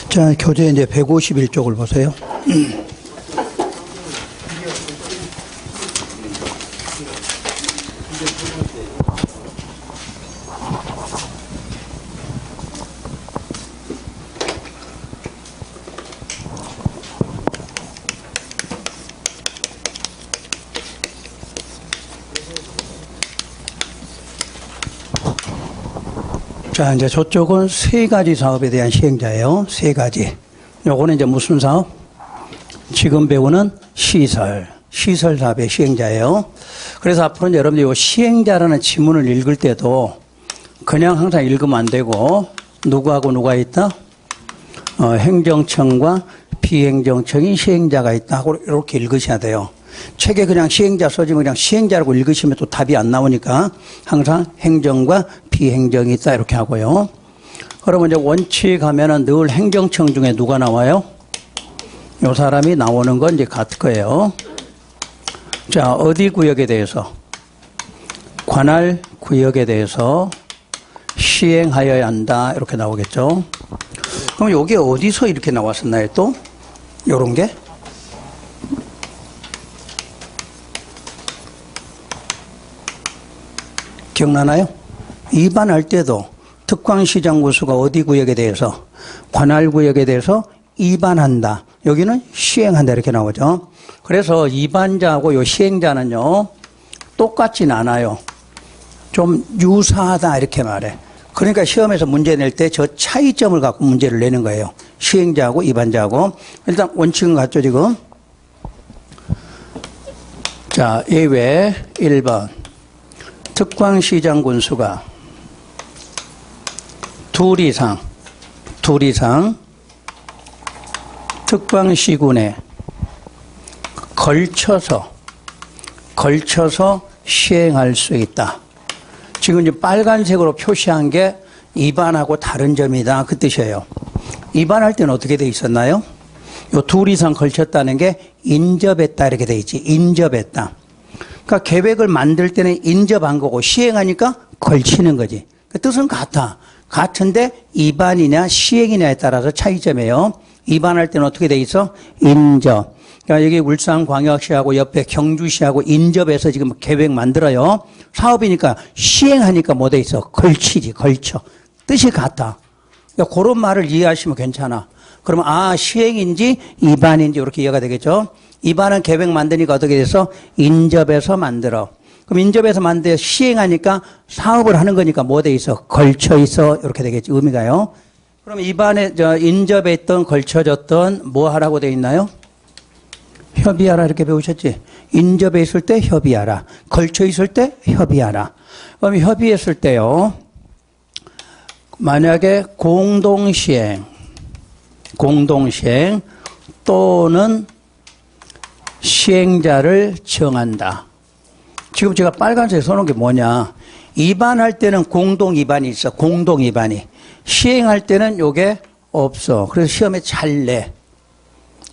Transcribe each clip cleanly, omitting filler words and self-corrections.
자, 교재 이제 151쪽을 보세요. 자, 이제 저쪽은 세 가지 사업에 대한 시행자예요. 세 가지. 요거는 이제 무슨 사업? 지금 배우는 시설 사업의 시행자예요. 그래서 앞으로 이제 여러분들이 요 시행자라는 지문을 읽을 때도 그냥 항상 읽으면 안 되고, 누구하고 누가 있다? 행정청과 비행정청이 시행자가 있다 하고 이렇게 읽으셔야 돼요. 책에 그냥 시행자 써지면 그냥 시행자라고 읽으시면 또 답이 안 나오니까 항상 행정과 비행정이 있다 이렇게 하고요. 그러면 이제 원칙 하면은 늘 행정청 중에 누가 나와요? 요 사람이 나오는 건 이제 같을 거예요. 자, 어디 구역에 대해서? 관할 구역에 대해서 시행하여야 한다 이렇게 나오겠죠. 그럼 요게 어디서 이렇게 나왔었나요 또? 요런 게? 기억나나요? 입안할 때도 특광시장구수가 어디 구역에 대해서? 관할구역에 대해서 입안한다. 여기는 시행한다 이렇게 나오죠. 그래서 입안자하고 요 시행자는요 똑같진 않아요. 좀 유사하다 이렇게 말해. 그러니까 시험에서 문제 낼 때 저 차이점을 갖고 문제를 내는 거예요. 시행자하고 입안자하고. 일단 원칙은 같죠 지금. 자, 예외 1번. 특광시장 군수가 둘 이상 특광시군에 걸쳐서 시행할 수 있다. 지금 이제 빨간색으로 표시한 게 입안하고 다른 점이다 그 뜻이에요. 입안할 때는 어떻게 돼 있었나요? 요 둘 이상 걸쳤다는 게 인접했다 이렇게 돼 있지. 인접했다. 그러니까 계획을 만들 때는 인접한 거고 시행하니까 걸치는 거지. 그 뜻은 같아. 같은데 입안이냐 시행이냐에 따라서 차이점이에요. 입안할 때는 어떻게 돼 있어? 인접. 그러니까 여기 울산광역시하고 옆에 경주시하고 인접해서 지금 계획 만들어요. 사업이니까 시행하니까 뭐 돼 있어? 걸치지, 걸쳐. 뜻이 같아. 그러니까 그런 말을 이해하시면 괜찮아. 그러면 시행인지 입안인지 이렇게 이해가 되겠죠. 입안은 계획 만드니까 어떻게 돼서 인접해서 만들어. 그럼 인접해서 만들어 시행하니까 사업을 하는 거니까 뭐 돼 있어? 걸쳐 있어. 이렇게 되겠지. 의미가요. 그럼 입안에 인접해 있던 걸쳐졌던 뭐 하라고 돼 있나요? 협의하라 이렇게 배우셨지. 인접해 있을 때 협의하라. 걸쳐 있을 때 협의하라. 그럼 협의했을 때요. 만약에 공동시행 또는 시행자를 정한다. 지금 제가 빨간색 써놓은 게 뭐냐. 입안할 때는 공동 입안이 있어. 공동 입안이. 시행할 때는 요게 없어. 그래서 시험에 잘 내.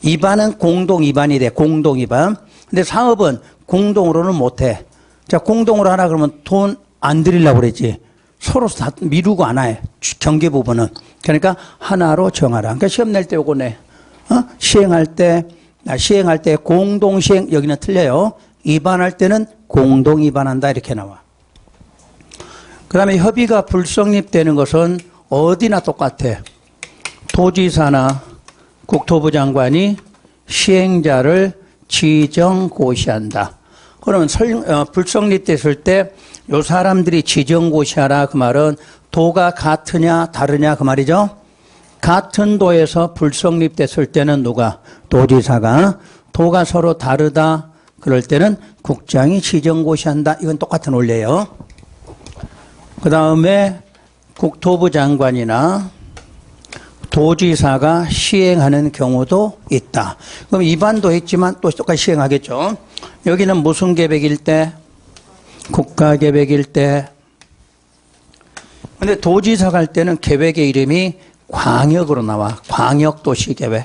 입안은 공동 입안이 돼. 공동 입안. 근데 사업은 공동으로는 못해. 자, 공동으로 하라 그러면 돈 안 드리려고 그랬지. 서로 다 미루고 안 해. 경계 부분은. 그러니까 하나로 정하라. 그러니까 시험 낼 때 요거 내. 시행할 때 공동시행, 여기는 틀려요. 입안할 때는 공동 입안한다 이렇게 나와. 그 다음에 협의가 불성립되는 것은 어디나 똑같아. 도지사나 국토부 장관이 시행자를 지정 고시한다. 그러면 불성립됐을 때 요 사람들이 지정 고시하라 그 말은 도가 같으냐 다르냐 그 말이죠. 같은 도에서 불성립됐을 때는 누가? 도지사가. 도가 서로 다르다 그럴 때는 국장이 지정 고시한다. 이건 똑같은 원리예요. 그 다음에 국토부 장관이나 도지사가 시행하는 경우도 있다. 그럼 입안도 했지만 또 똑같이 시행하겠죠. 여기는 무슨 계획일 때? 국가계획일 때. 근데 도지사가 할 때는 계획의 이름이 광역으로 나와. 광역도시계획.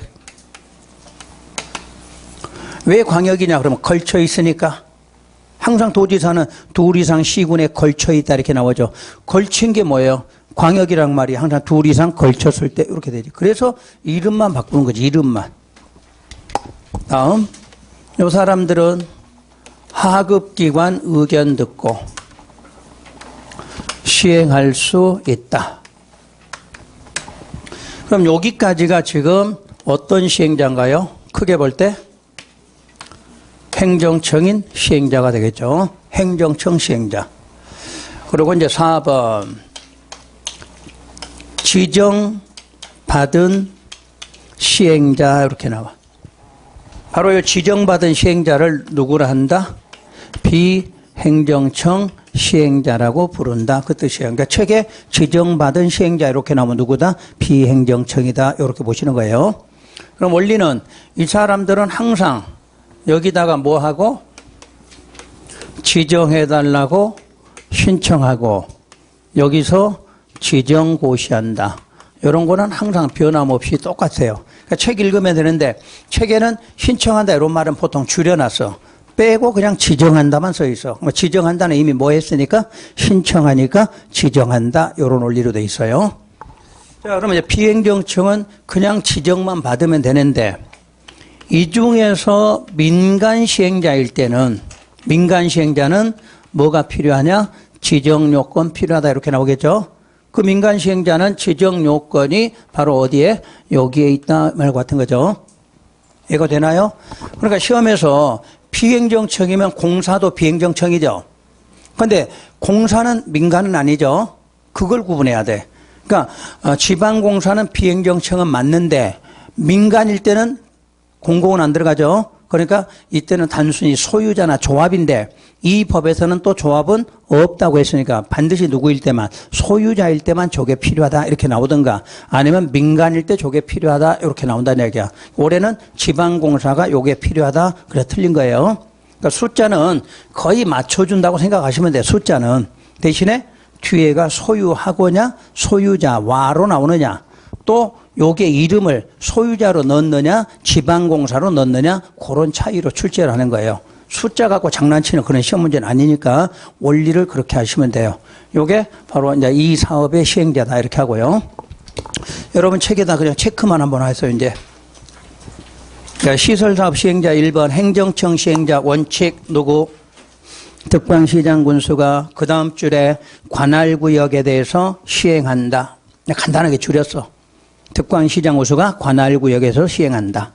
왜 광역이냐 그러면 걸쳐 있으니까. 항상 도지사는 둘 이상 시군에 걸쳐 있다 이렇게 나오죠. 걸친 게 뭐예요? 광역이란 말이 항상 둘 이상 걸쳤을 때 이렇게 되지. 그래서 이름만 바꾸는 거지, 이름만. 다음, 이 사람들은 하급기관 의견 듣고 시행할 수 있다. 그럼 여기까지가 지금 어떤 시행자인가요? 크게 볼 때 행정청인 시행자가 되겠죠. 행정청 시행자. 그리고 이제 4번 지정받은 시행자 이렇게 나와. 바로 이 지정받은 시행자를 누구라 한다? 비행정청 시행자라고 부른다. 그 뜻이에요. 그러니까 책에 지정받은 시행자 이렇게 나오면 누구다? 비행정청이다. 이렇게 보시는 거예요. 그럼 원리는 이 사람들은 항상 여기다가 뭐 하고? 지정해달라고 신청하고 여기서 지정고시한다. 이런 거는 항상 변함없이 똑같아요. 그러니까 책 읽으면 되는데 책에는 신청한다 이런 말은 보통 줄여놨어. 빼고 그냥 지정한다만 써 있어. 뭐 지정한다는 이미 뭐 했으니까 신청하니까 지정한다. 이런 원리로 돼 있어요. 자, 그러면 이제 비행정청은 그냥 지정만 받으면 되는데 이 중에서 민간 시행자일 때는 민간 시행자는 뭐가 필요하냐? 지정 요건 필요하다 이렇게 나오겠죠. 그 민간 시행자는 지정 요건이 바로 어디에? 여기에 있다 말 같은 거죠. 이거 되나요? 그러니까 시험에서 비행정청이면 공사도 비행정청이죠. 그런데 공사는 민간은 아니죠. 그걸 구분해야 돼. 그러니까 지방공사는 비행정청은 맞는데 민간일 때는 공공은 안 들어가죠. 그러니까 이때는 단순히 소유자나 조합인데 이 법에서는 또 조합은 없다고 했으니까 반드시 누구일 때만 소유자일 때만 저게 필요하다 이렇게 나오든가 아니면 민간일 때 저게 필요하다 이렇게 나온다는 얘기야. 올해는 지방공사가 요게 필요하다 그래 틀린 거예요. 그러니까 숫자는 거의 맞춰준다고 생각하시면 돼요. 숫자는 대신에 뒤에가 소유하고냐 소유자와로 나오느냐 또 요게 이름을 소유자로 넣느냐 지방공사로 넣느냐 그런 차이로 출제를 하는 거예요. 숫자 갖고 장난치는 그런 시험 문제는 아니니까 원리를 그렇게 하시면 돼요. 요게 바로 이제 이 사업의 시행자다 이렇게 하고요. 여러분 책에다 그냥 체크만 한번 하세요. 이제 시설사업 시행자 1번 행정청 시행자 원칙 누구? 득광시장 군수가 그 다음 줄에 관할구역에 대해서 시행한다. 간단하게 줄였어. 득광시장 우수가 관할구역에서 시행한다.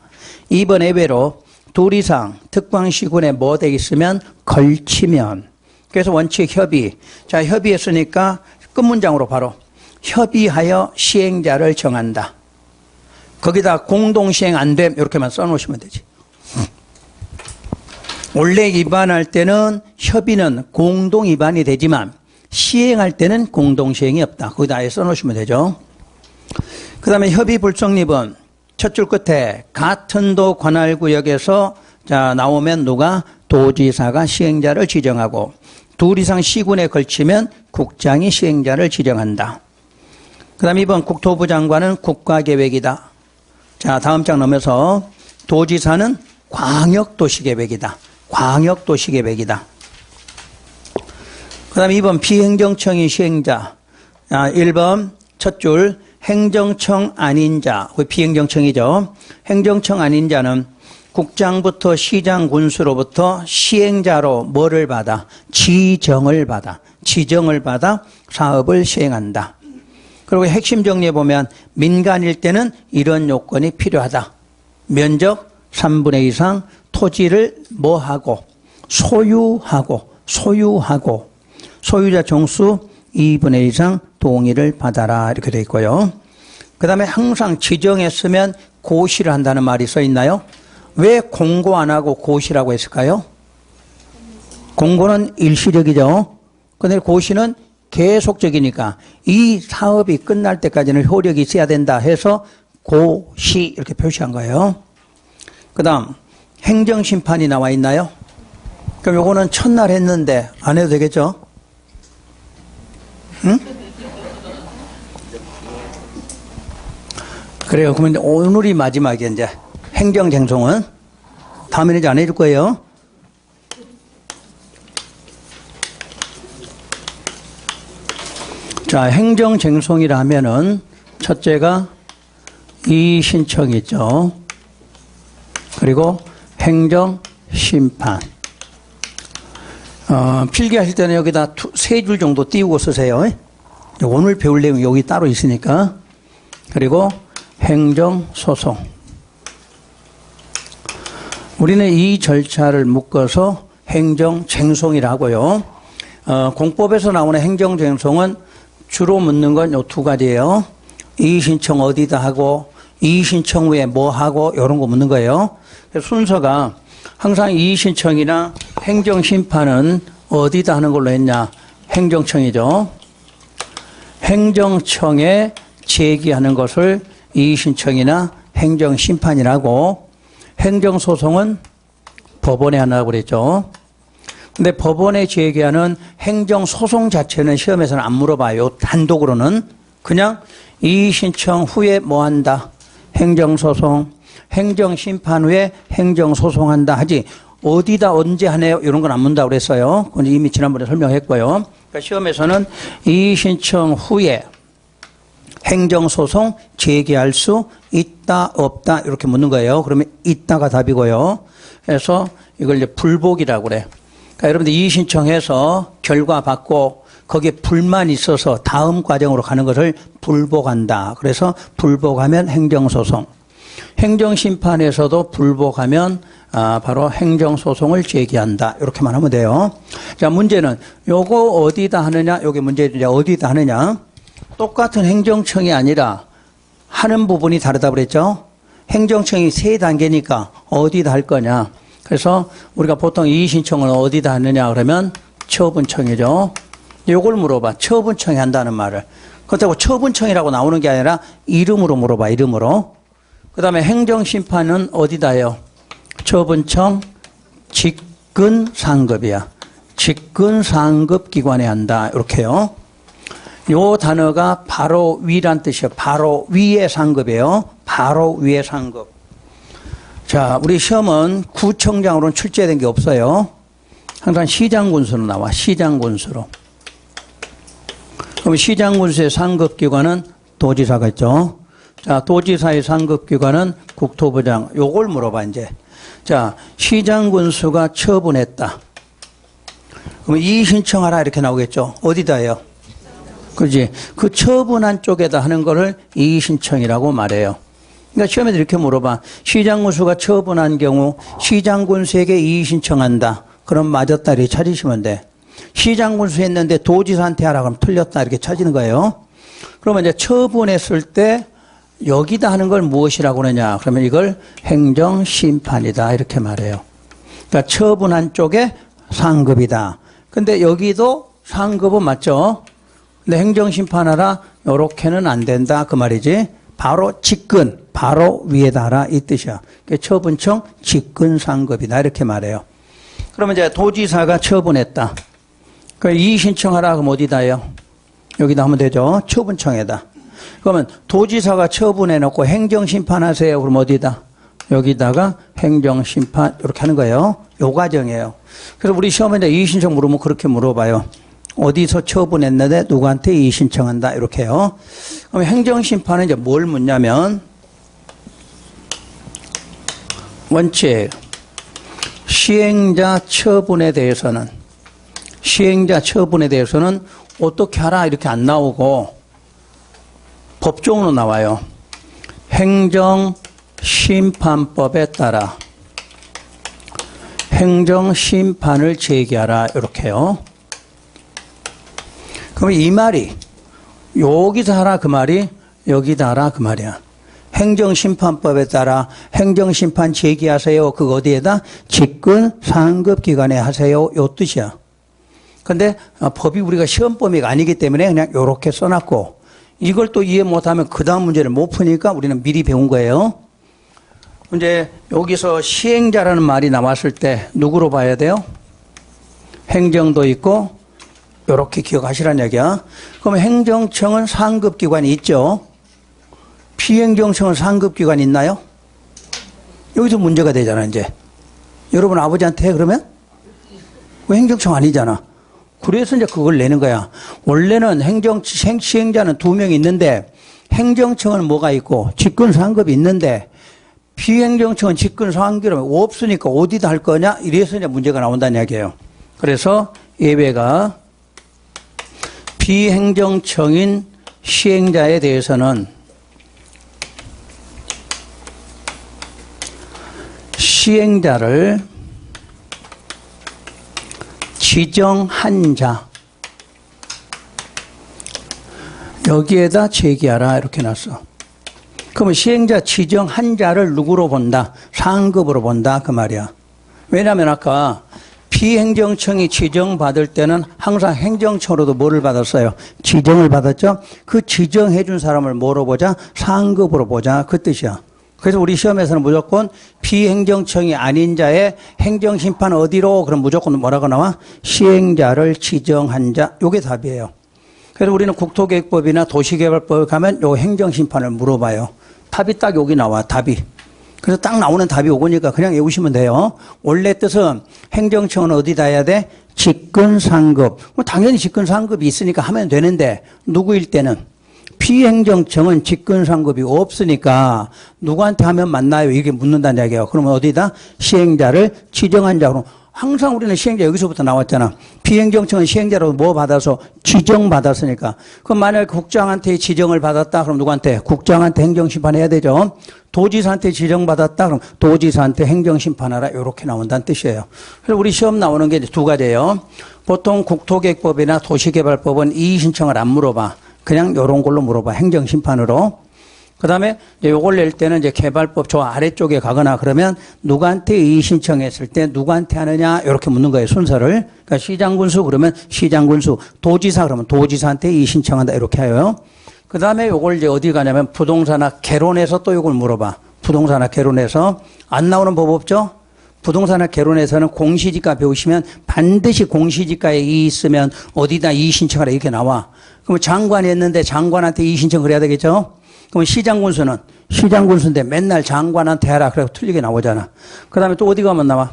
2번 예외로 둘 이상 특광시군에 뭐 돼 있으면 걸치면 그래서 원칙 협의. 자 협의했으니까 끝문장으로 바로 협의하여 시행자를 정한다. 거기다 공동시행 안 됨 이렇게만 써놓으시면 되지. 원래 위반할 때는 협의는 공동 위반이 되지만 시행할 때는 공동시행이 없다. 거기다 아예 써놓으시면 되죠. 그 다음에 협의 불성립은 첫 줄 끝에 같은 도 관할구역에서 자 나오면 누가? 도지사가 시행자를 지정하고 둘 이상 시군에 걸치면 국장이 시행자를 지정한다. 그 다음에 이번 국토부 장관은 국가계획이다. 자 다음 장 넘어서 도지사는 광역도시계획이다. 광역도시계획이다. 그 다음에 2번 비행정청이 시행자. 1번 첫 줄 행정청 아닌 자, 비행정청이죠. 행정청 아닌 자는 국장부터 시장 군수로부터 시행자로 뭐를 받아? 지정을 받아. 지정을 받아 사업을 시행한다. 그리고 핵심 정리해 보면 민간일 때는 이런 요건이 필요하다. 면적 3분의 2 이상 토지를 뭐하고? 소유하고 소유자 종수 2분의 1 이상 동의를 받아라 이렇게 되어 있고요. 그 다음에 항상 지정했으면 고시를 한다는 말이 써 있나요? 왜 공고 안 하고 고시라고 했을까요? 공고는 일시적이죠. 그런데 고시는 계속적이니까 이 사업이 끝날 때까지는 효력이 있어야 된다 해서 고시 이렇게 표시한 거예요. 그 다음 행정심판이 나와 있나요? 그럼 요거는 첫날 했는데 안 해도 되겠죠? 응? 그래요. 그러면 오늘이 마지막이에요. 이제 행정쟁송은 다음에는 이제 안 해줄 거예요. 자, 행정쟁송이라 하면은 첫째가 이의신청이죠. 그리고 행정심판. 필기하실 때는 여기다 세 줄 정도 띄우고 쓰세요. 오늘 배울 내용이 여기 따로 있으니까. 그리고 행정소송. 우리는 이 절차를 묶어서 행정쟁송이라 하고요. 공법에서 나오는 행정쟁송은 주로 묻는 건 요 두 가지예요. 이의신청 어디다 하고, 이의신청 후에 뭐 하고, 이런 거 묻는 거예요. 순서가 항상 이의신청이나 행정심판은 어디다 하는 걸로 했냐? 행정청이죠. 행정청에 제기하는 것을 이의신청이나 행정심판이라고, 행정소송은 법원에 하라고 그랬죠. 근데 법원에 제기하는 행정소송 자체는 시험에서는 안 물어봐요. 단독으로는. 그냥 이의신청 후에 뭐 한다? 행정소송, 행정심판 후에 행정소송한다 하지 어디다 언제 하네요? 이런 건 안 묻는다고 그랬어요. 그건 이미 지난번에 설명했고요. 그러니까 시험에서는 이의신청 후에 행정소송 제기할 수 있다 없다 이렇게 묻는 거예요. 그러면 있다가 답이고요. 그래서 이걸 이제 불복이라고 그래. 그러니까 여러분들 이의신청해서 결과 받고 거기에 불만 있어서 다음 과정으로 가는 것을 불복한다. 그래서 불복하면 행정소송. 행정심판에서도 불복하면 바로 행정소송을 제기한다. 이렇게만 하면 돼요. 자, 문제는 요거 어디다 하느냐? 요게 문제인데 어디다 하느냐? 똑같은 행정청이 아니라 하는 부분이 다르다 그랬죠? 행정청이 세 단계니까 어디다 할 거냐? 그래서 우리가 보통 이의신청은 어디다 하느냐 그러면 처분청이죠. 요걸 물어봐. 처분청이 한다는 말을. 그렇다고 처분청이라고 나오는 게 아니라 이름으로 물어봐. 이름으로. 그 다음에 행정심판은 어디다 해요? 처분청 직근상급이야. 직근상급기관에 한다. 이렇게요. 요 단어가 바로 위란 뜻이에요. 바로 위의 상급이에요. 바로 위의 상급. 자, 우리 시험은 구청장으로는 출제된 게 없어요. 항상 시장군수로 나와. 시장군수로. 그럼 시장군수의 상급기관은 도지사가 있죠. 자, 도지사의 상급기관은 국토부장. 요걸 물어봐, 이제. 자, 시장군수가 처분했다. 그러면 이의신청하라 이렇게 나오겠죠. 어디다 해요? 그지? 그 처분한 쪽에다 하는 거를 이의신청이라고 말해요. 그러니까 시험에도 이렇게 물어봐. 시장군수가 처분한 경우 시장군수에게 이의신청한다. 그럼 맞았다 이렇게 찾으시면 돼. 시장군수 했는데 도지사한테 하라 그러면 틀렸다 이렇게 찾는 거예요. 그러면 이제 처분했을 때 여기다 하는 걸 무엇이라고 하느냐? 그러면 이걸 행정심판이다 이렇게 말해요. 그러니까 처분한 쪽에 상급이다. 근데 여기도 상급은 맞죠? 근데 행정심판하라 요렇게는 안 된다 그 말이지. 바로 직근, 바로 위에다 하라 이 뜻이야. 처분청 직근상급이다 이렇게 말해요. 그러면 이제 도지사가 처분했다. 이의신청하라 그럼 어디다 해요? 여기다 하면 되죠. 처분청에다. 그러면 도지사가 처분해놓고 행정심판하세요. 그럼 어디다? 여기다가 행정심판 이렇게 하는 거예요. 요 과정이에요. 그래서 우리 시험에 이제 이의신청 물으면 그렇게 물어봐요. 어디서 처분했는데 누구한테 이의신청한다 이렇게요. 그럼 행정심판은 이제 뭘 묻냐면 원칙 시행자 처분에 대해서는 어떻게 하라 이렇게 안 나오고 법정으로 나와요. 행정심판법에 따라 행정심판을 제기하라 이렇게요. 그럼 이 말이 여기서 하라 그 말이 여기다 하라 그 말이야. 행정심판법에 따라 행정심판 제기하세요. 그거 어디에다? 직근 상급기관에 하세요. 요 뜻이야. 근데 법이 우리가 시험 범위가 아니기 때문에 그냥 요렇게 써놨고 이걸 또 이해 못하면 그 다음 문제를 못 푸니까 우리는 미리 배운 거예요. 이제 여기서 시행자라는 말이 나왔을 때 누구로 봐야 돼요? 행정도 있고 이렇게 기억하시라는 얘기야. 그럼 행정청은 상급기관이 있죠. 비행정청은 상급기관이 있나요? 여기서 문제가 되잖아 이제. 여러분 아버지한테 해 그러면? 왜 행정청 아니잖아. 그래서 이제 그걸 내는 거야. 원래는 시행자는 2명 있는데 행정청은 뭐가 있고 직권상급이 있는데 비행정청은 직권상급이 없으니까 어디다 할 거냐? 이래서 이제 문제가 나온다는 이야기예요. 그래서 예외가 비행정청인 시행자에 대해서는 시행자를 지정한 자 여기에다 제기하라 이렇게 놨어. 그러면 시행자 지정한 자를 누구로 본다? 상급으로 본다 그 말이야. 왜냐하면 아까 비행정청이 지정받을 때는 항상 행정청으로도 뭐를 받았어요? 지정을 받았죠? 그 지정해 준 사람을 뭐로 보자? 상급으로 보자 그 뜻이야. 그래서 우리 시험에서는 무조건 비행정청이 아닌 자의 행정심판 어디로? 그럼 무조건 뭐라고 나와? 시행자를 지정한 자. 요게 답이에요. 그래서 우리는 국토계획법이나 도시개발법에 가면 요 행정심판을 물어봐요. 답이 딱 여기 나와, 답이. 그래서 딱 나오는 답이 요거니까 그냥 외우시면 돼요. 원래 뜻은 행정청은 어디다 해야 돼? 직권상급. 당연히 직권상급이 있으니까 하면 되는데 누구일 때는? 비행정청은 직권상급이 없으니까 누구한테 하면 맞나요? 이게 묻는다는 이야기예요. 그러면 어디다? 시행자를 지정한 자. 그럼 항상 우리는 시행자 여기서부터 나왔잖아. 비행정청은 시행자로 뭐 받아서? 지정받았으니까. 그럼 만약에 국장한테 지정을 받았다. 그럼 누구한테? 국장한테 행정심판해야 되죠. 도지사한테 지정받았다. 그럼 도지사한테 행정심판하라. 이렇게 나온다는 뜻이에요. 그래서 우리 시험 나오는 게 2가지예요. 보통 국토계획법이나 도시개발법은 이의신청을 안 물어봐. 그냥 요런 걸로 물어봐. 행정심판으로. 그 다음에 요걸 낼 때는 이제 개발법 저 아래쪽에 가거나 그러면 누구한테 이의 신청했을 때 누구한테 하느냐 이렇게 묻는 거예요. 순서를. 그러니까 시장군수 그러면 시장군수, 도지사 그러면 도지사한테 이의 신청한다 이렇게 해요. 그 다음에 요걸 이제 어디 가냐면 부동산학 개론에서 또 요걸 물어봐. 부동산학 개론에서 안 나오는 법 없죠? 부동산학 개론에서는 공시지가 배우시면 반드시 공시지가에 이의 있으면 어디다 이의 신청하라 이렇게 나와. 그럼 장관이 했는데 장관한테 이의 신청을 해야 되겠죠? 그럼 시장군수는 시장군수인데 맨날 장관한테 해라. 그래서 틀리게 나오잖아. 그 다음에 또 어디 가면 나와?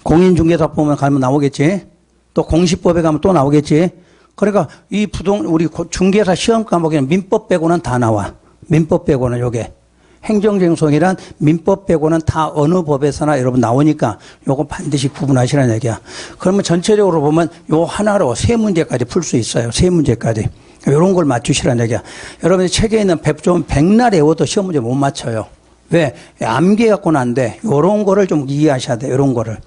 공인중개사 보면 가면 나오겠지. 또 공시법에 가면 또 나오겠지. 그러니까 이 우리 중개사 시험 과목에는 민법 빼고는 다 나와. 민법 빼고는 요게. 행정쟁송이란 민법 빼고는 다 어느 법에서나 여러분 나오니까 요거 반드시 구분하시라는 얘기야. 그러면 전체적으로 보면 요 하나로 3문제까지 풀 수 있어요. 3문제까지. 이런 걸 맞추시라는 얘기야. 여러분이 책에 있는 좀 백날 외워도 시험 문제 못 맞춰요. 왜? 암기해 갖고는 안 돼. 요런 거를 좀 이해하셔야 돼. 요런 거를.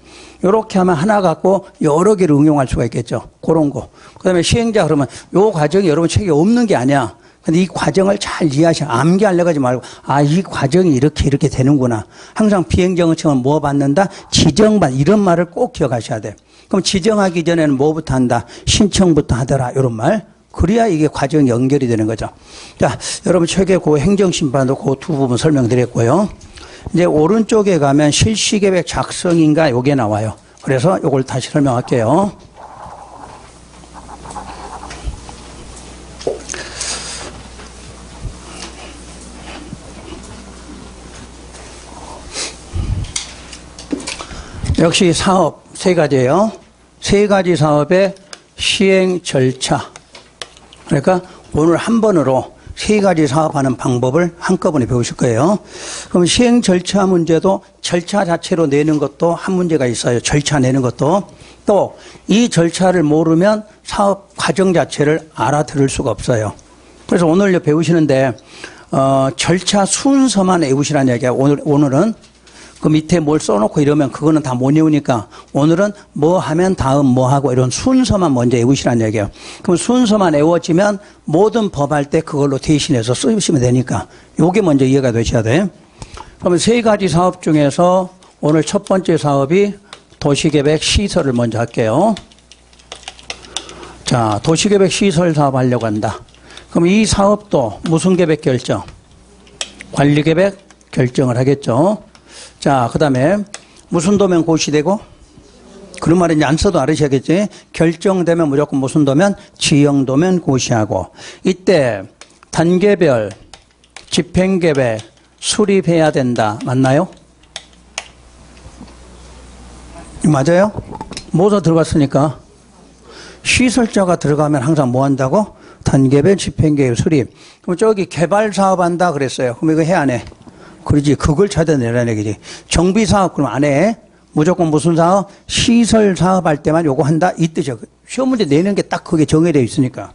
요렇게 하면 하나 갖고 여러 개를 응용할 수가 있겠죠. 그런 거. 그 다음에 시행자 그러면 요 과정이 여러분 책에 없는 게 아니야. 근데 이 과정을 잘 이해하셔. 암기하려고 하지 말고, 아, 이 과정이 이렇게 되는구나. 항상 비행정청은 뭐 받는다? 지정받, 이런 말을 꼭 기억하셔야 돼. 그럼 지정하기 전에는 뭐부터 한다? 신청부터 하더라. 이런 말. 그래야 이게 과정이 연결이 되는 거죠. 자, 여러분 책에 그 행정심판도 그 2 부분 설명드렸고요. 이제 오른쪽에 가면 실시계획 작성인가 요게 나와요. 그래서 요걸 다시 설명할게요. 역시 사업 3가지예요. 3가지 사업의 시행 절차. 그러니까 오늘 한 번으로 3가지 사업하는 방법을 한꺼번에 배우실 거예요. 그럼 시행 절차 문제도 절차 자체로 내는 것도 한 문제가 있어요. 절차 내는 것도. 또 이 절차를 모르면 사업 과정 자체를 알아들을 수가 없어요. 그래서 오늘 배우시는데 절차 순서만 외우시라는 얘기야. 오늘은 그 밑에 뭘 써놓고 이러면 그거는 다 못 외우니까 오늘은 뭐 하면 다음 뭐 하고 이런 순서만 먼저 외우시라는 얘기예요. 그럼 순서만 외워지면 모든 법 할 때 그걸로 대신해서 쓰시면 되니까 요게 먼저 이해가 되셔야 돼. 그러면 3가지 사업 중에서 오늘 첫 번째 사업이 도시계획 시설을 먼저 할게요. 자, 도시계획 시설 사업 하려고 한다. 그럼 이 사업도 무슨 계획 결정? 관리계획 결정을 하겠죠. 자, 그 다음에 무슨 도면 고시되고? 그런 말은 이제 안 써도 알으셔야겠지. 결정되면 무조건 무슨 도면? 지형도면 고시하고. 이때 단계별 집행계획 수립해야 된다. 맞나요? 맞아요? 모두 들어갔으니까. 시설자가 들어가면 항상 뭐 한다고? 단계별 집행계획 수립. 그럼 저기 개발 사업 한다 그랬어요. 그럼 이거 해 안 해? 그러지. 그걸 찾아내라는 얘기지. 정비 사업 그럼 안 해? 무조건 무슨 사업? 시설 사업 할 때만 요거 한다 이 뜻이야. 시험 문제 내는 게 딱 그게 정해져 있으니까.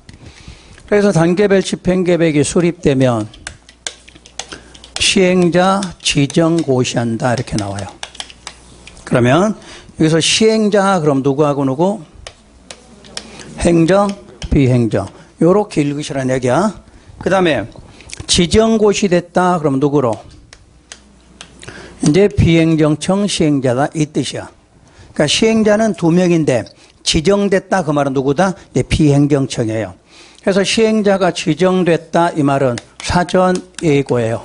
그래서 단계별 집행계획이 수립되면 시행자 지정 고시한다 이렇게 나와요. 그러면 여기서 시행자 그럼 누구하고 누구? 행정, 비행정. 요렇게 읽으시라는 얘기야. 그 다음에 지정고시 됐다 그럼 누구로? 이제 비행정청 시행자다 이 뜻이야. 그러니까 시행자는 2명인데 지정됐다 그 말은 누구다? 이제 비행정청이에요. 그래서 시행자가 지정됐다 이 말은 사전 예고예요.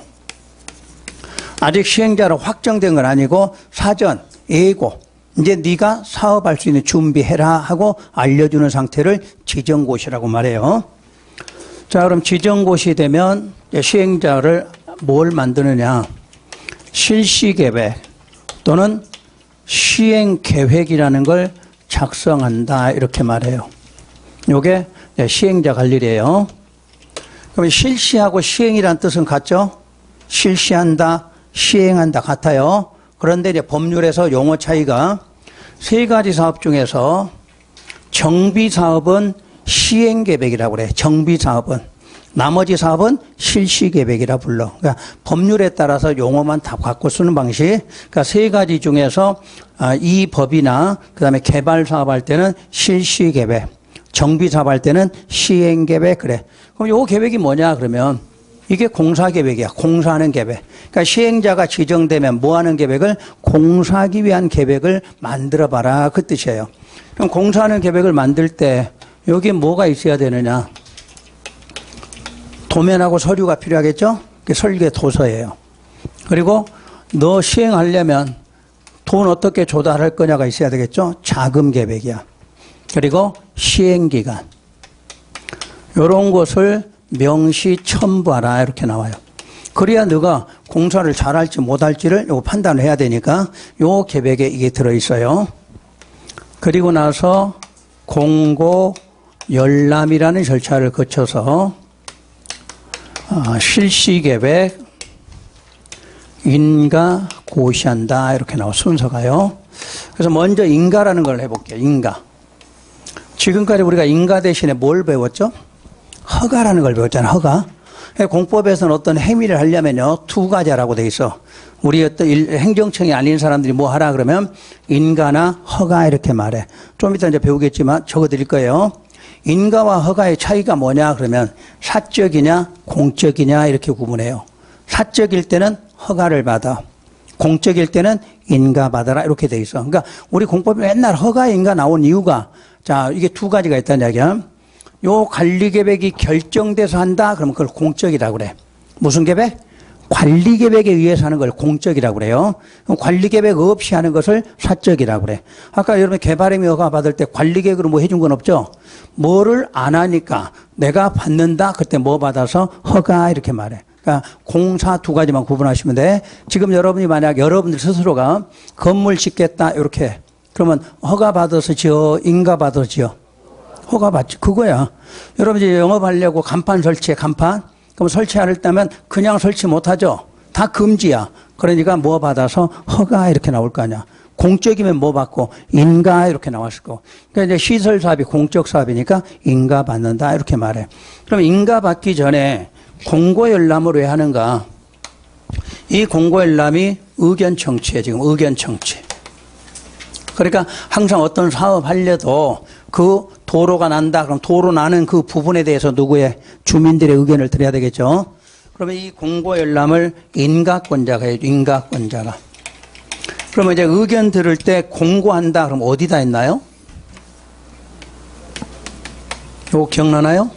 아직 시행자로 확정된 건 아니고 사전 예고. 이제 네가 사업할 수 있는 준비해라 하고 알려주는 상태를 지정고시라고 말해요. 자, 그럼 지정고시 되면 시행자를 뭘 만드느냐? 실시계획 또는 시행계획이라는 걸 작성한다 이렇게 말해요. 요게 시행자 갈 일이에요. 그럼 실시하고 시행이라는 뜻은 같죠? 실시한다, 시행한다 같아요. 그런데 이제 법률에서 용어 차이가 3가지 사업 중에서 정비사업은 시행계획이라고 그래. 정비사업은. 나머지 사업은 실시계획이라 불러. 그러니까 법률에 따라서 용어만 다 바꿔 쓰는 방식. 그러니까 3가지 중에서 이 법이나 그다음에 개발사업 할 때는 실시계획, 정비사업 할 때는 시행계획 그래. 그럼 요 계획이 뭐냐 그러면 이게 공사계획이야. 공사하는 계획. 그러니까 시행자가 지정되면 뭐 하는 계획을? 공사하기 위한 계획을 만들어봐라. 그 뜻이에요. 그럼 공사하는 계획을 만들 때 여기에 뭐가 있어야 되느냐? 도면하고 서류가 필요하겠죠? 그게 설계 도서예요. 그리고 너 시행하려면 돈 어떻게 조달할 거냐가 있어야 되겠죠? 자금 계획이야. 그리고 시행기간. 이런 것을 명시 첨부하라 이렇게 나와요. 그래야 너가 공사를 잘할지 못할지를 요거 판단을 해야 되니까 요 계획에 이게 들어있어요. 그리고 나서 공고 열람이라는 절차를 거쳐서 실시계획 인가 고시한다 이렇게 나와 순서가요. 그래서 먼저 인가라는 걸 해볼게요. 인가. 지금까지 우리가 인가 대신에 뭘 배웠죠? 허가라는 걸 배웠잖아. 허가. 공법에서는 어떤 행위를 하려면요 2가지라고 돼 있어. 우리 어떤 행정청이 아닌 사람들이 뭐 하라 그러면 인가나 허가 이렇게 말해. 좀 이따 이제 배우겠지만 적어드릴 거예요. 인가와 허가의 차이가 뭐냐 그러면 사적이냐 공적이냐 이렇게 구분해요. 사적일 때는 허가를 받아. 공적일 때는 인가 받아라 이렇게 돼 있어. 그러니까 우리 공법에 맨날 허가 인가 나온 이유가 자 이게 2가지가 있다는 이야기야. 요 관리계획이 결정돼서 한다 그러면 그걸 공적이라고 그래. 무슨 계획? 관리계획에 의해서 하는 걸 공적이라고 그래요. 관리계획 없이 하는 것을 사적이라고 그래. 아까 여러분 개발행위 허가 받을 때 관리계획으로 뭐 해준 건 없죠? 뭐를 안 하니까 내가 받는다 그때 뭐 받아서 허가 이렇게 말해. 그러니까 공사 2가지만 구분하시면 돼. 지금 여러분이 만약 여러분들 스스로가 건물 짓겠다 이렇게 그러면 허가 받아서 지어 인가 받아서 지어? 허가 받지. 그거야. 여러분 이제 영업하려고 간판 설치해 간판. 그럼 설치 안 했다면 그냥 설치 못하죠. 다 금지야. 그러니까 뭐 받아서 허가 이렇게 나올 거 아니야. 공적이면 뭐 받고 인가 이렇게 나왔을 거고. 그러니까 이제 시설 사업이 공적 사업이니까 인가 받는다 이렇게 말해. 그럼 인가 받기 전에 공고 열람을 왜 하는가? 이 공고 열람이 의견 청취에 지금 의견 청취. 그러니까 항상 어떤 사업 하려도 그 도로가 난다. 그럼 도로 나는 그 부분에 대해서 누구의 주민들의 의견을 드려야 되겠죠. 그러면 이 공고 열람을 인가권자가 해요. 인가권자가. 그러면 이제 의견 들을 때 공고한다. 그럼 어디다 했나요? 이거 기억나나요?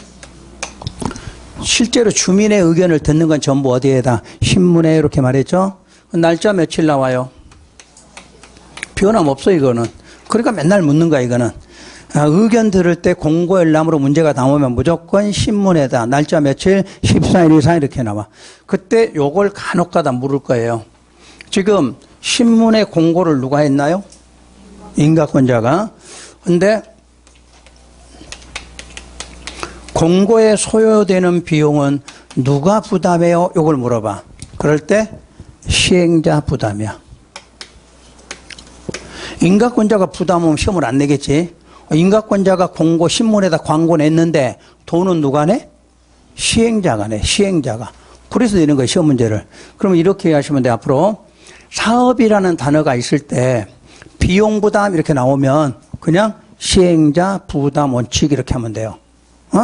실제로 주민의 의견을 듣는 건 전부 어디에다? 신문에 이렇게 말했죠. 날짜 며칠 나와요? 변함없어 이거는. 그러니까 맨날 묻는 거야 이거는. 의견 들을 때 공고 열람으로 문제가 나오면 무조건 신문에다 날짜 며칠 14일 이상 이렇게 나와. 그때 요걸 간혹가다 물을 거예요. 지금 신문에 공고를 누가 했나요? 인가권자가. 근데 공고에 소요되는 비용은 누가 부담해요? 이걸 물어봐. 그럴 때 시행자 부담이야. 인가권자가 부담하면 시험을 안 내겠지. 인가권자가 공고 신문에다 광고 냈는데 돈은 누가 내? 시행자가 내. 시행자가. 그래서 내는 거예요. 시험 문제를. 그러면 이렇게 하시면 돼. 앞으로 사업이라는 단어가 있을 때 비용 부담 이렇게 나오면 그냥 시행자 부담 원칙 이렇게 하면 돼요.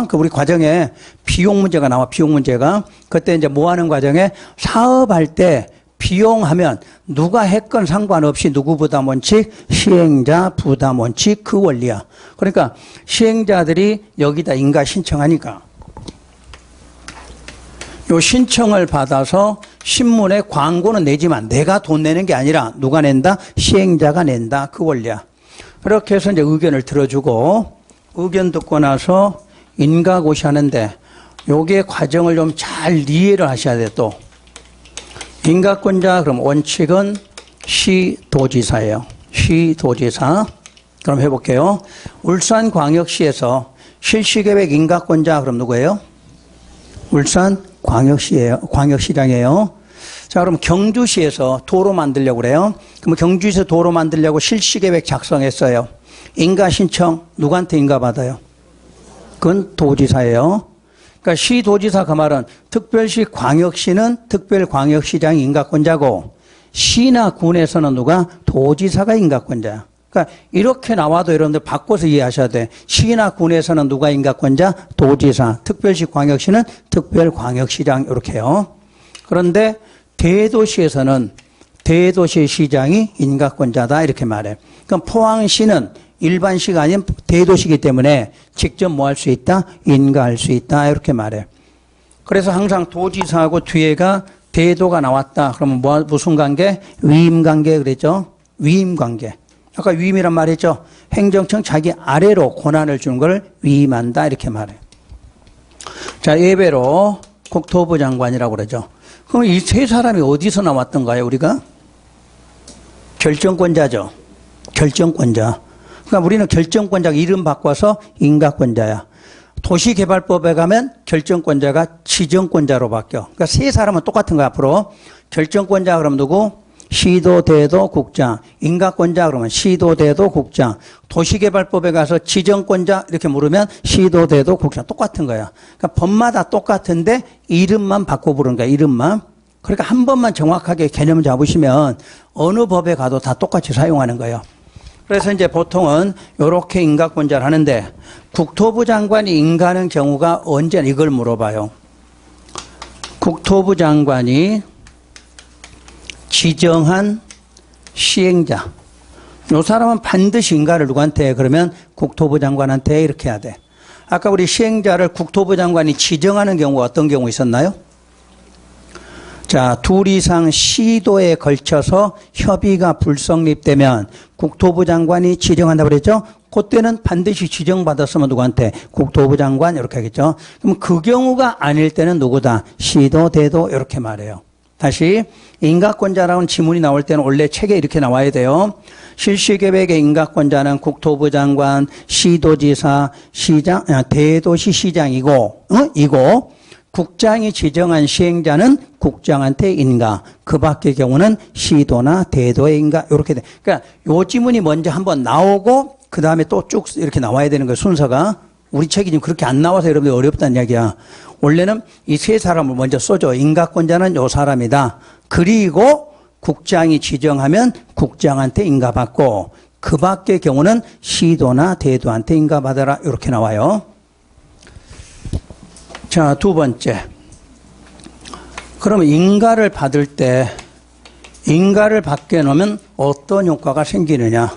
그 우리 과정에 비용 문제가 나와. 비용 문제가. 그때 이제 뭐 하는 과정에 사업할 때 비용하면 누가 했건 상관없이 누구 부담 원칙? 시행자 부담 원칙 그 원리야. 그러니까 시행자들이 여기다 인가 신청하니까 요 신청을 받아서 신문에 광고는 내지만 내가 돈 내는 게 아니라 누가 낸다? 시행자가 낸다. 그 원리야. 그렇게 해서 이제 의견을 들어주고 의견 듣고 나서 인가고시 하는데 요게 과정을 좀 잘 이해를 하셔야 돼. 또 인가권자 그럼 원칙은 시도지사예요. 시도지사. 그럼 해볼게요. 울산광역시에서 실시계획 인가권자 그럼 누구예요? 울산광역시예요. 광역시장이에요. 자, 그럼 경주시에서 도로 만들려고 그래요. 그럼 경주시에서 도로 만들려고 실시계획 작성했어요. 인가 신청 누구한테 인가 받아요? 그건 도지사예요. 그러니까 시도지사 그 말은 특별시 광역시는 특별광역시장이 인가권자고 시나 군에서는 누가? 도지사가 인가권자야. 그러니까 이렇게 나와도 여러분들 바꿔서 이해하셔야 돼. 시나 군에서는 누가 인가권자? 도지사. 특별시 광역시는 특별광역시장 이렇게요. 그런데 대도시에서는 대도시 시장이 인가권자다 이렇게 말해. 그럼 포항시는 일반시가 아닌 대도시이기 때문에 직접 뭐 할 수 있다? 인가할 수 있다 이렇게 말해. 그래서 항상 도지사하고 뒤에가 대도가 나왔다. 그러면 무슨 관계? 위임관계 그랬죠? 위임관계. 아까 위임이란 말이죠. 행정청 자기 아래로 권한을 주는 걸 위임한다 이렇게 말해. 자, 예배로 국토부 장관이라고 그러죠. 그럼 이 세 사람이 어디서 나왔던가요, 우리가? 결정권자죠. 결정권자. 그러니까 우리는 결정권자가 이름 바꿔서 인가권자야. 도시개발법에 가면 결정권자가 지정권자로 바뀌어. 그러니까 세 사람은 똑같은 거야, 앞으로. 결정권자 그러면 누구? 시도, 대도, 국장. 인가권자 그러면 시도, 대도, 국장. 도시개발법에 가서 지정권자 이렇게 물으면 시도, 대도, 국장. 똑같은 거야. 그러니까 법마다 똑같은데 이름만 바꿔 부르는 거야, 이름만. 그러니까 한 번만 정확하게 개념 잡으시면 어느 법에 가도 다 똑같이 사용하는 거예요. 그래서 이제 보통은 이렇게 인가권자를 하는데 국토부 장관이 인가하는 경우가 언제나 이걸 물어봐요. 국토부 장관이 지정한 시행자. 이 사람은 반드시 인가를 누구한테 해? 그러면 국토부 장관한테 이렇게 해야 돼. 아까 우리 시행자를 국토부 장관이 지정하는 경우가 어떤 경우 있었나요? 자, 둘 이상 시도에 걸쳐서 협의가 불성립되면 국토부 장관이 지정한다고 그랬죠? 그때는 반드시 지정받았으면 누구한테? 국토부 장관 이렇게 하겠죠? 그럼 그 경우가 아닐 때는 누구다? 시도, 대도 이렇게 말해요. 다시 인가권자라는 지문이 나올 때는 원래 책에 이렇게 나와야 돼요. 실시계획의 인가권자는 국토부 장관, 시도지사, 시장, 대도시 시장이고, 이고 국장이 지정한 시행자는 국장한테 인가, 그 밖의 경우는 시도나 대도의 인가, 이렇게 돼. 그러니까 요 지문이 먼저 한번 나오고, 그 다음에 또 쭉 이렇게 나와야 되는 거예요, 순서가. 우리 책이 지금 그렇게 안 나와서 여러분들 어렵다는 이야기야. 원래는 이 세 사람을 먼저 써줘. 인가권자는 요 사람이다. 그리고 국장이 지정하면 국장한테 인가받고, 그 밖의 경우는 시도나 대도한테 인가받아라. 이렇게 나와요. 자, 두 번째. 그러면 인가를 받을 때 인가를 받게 놓으면 어떤 효과가 생기느냐.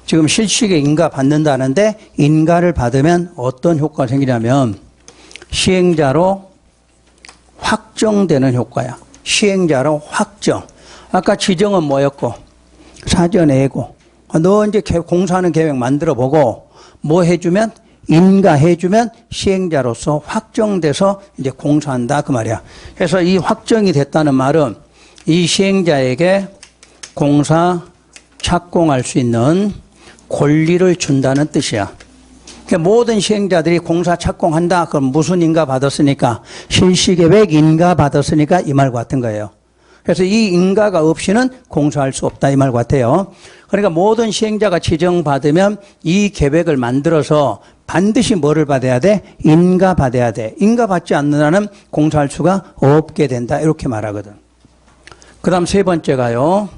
지금 실시에 인가 받는다는데 인가를 받으면 어떤 효과가 생기냐면 시행자로 확정되는 효과야. 시행자로 확정. 아까 지정은 뭐였고? 사전 예고. 너 이제 공사하는 계획 만들어 보고 뭐 해주면? 인가해주면 시행자로서 확정돼서 이제 공사한다 그 말이야. 그래서 이 확정이 됐다는 말은 이 시행자에게 공사 착공할 수 있는 권리를 준다는 뜻이야. 그러니까 모든 시행자들이 공사 착공한다. 그럼 무슨 인가 받았으니까? 실시계획 인가 받았으니까 이 말 같은 거예요. 그래서 이 인가가 없이는 공사할 수 없다. 이 말 같아요. 그러니까 모든 시행자가 지정받으면 이 계획을 만들어서 반드시 뭐를 받아야 돼? 인가 받아야 돼. 인가 받지 않는 한은 공사할 수가 없게 된다. 이렇게 말하거든. 그 다음 세 번째가요.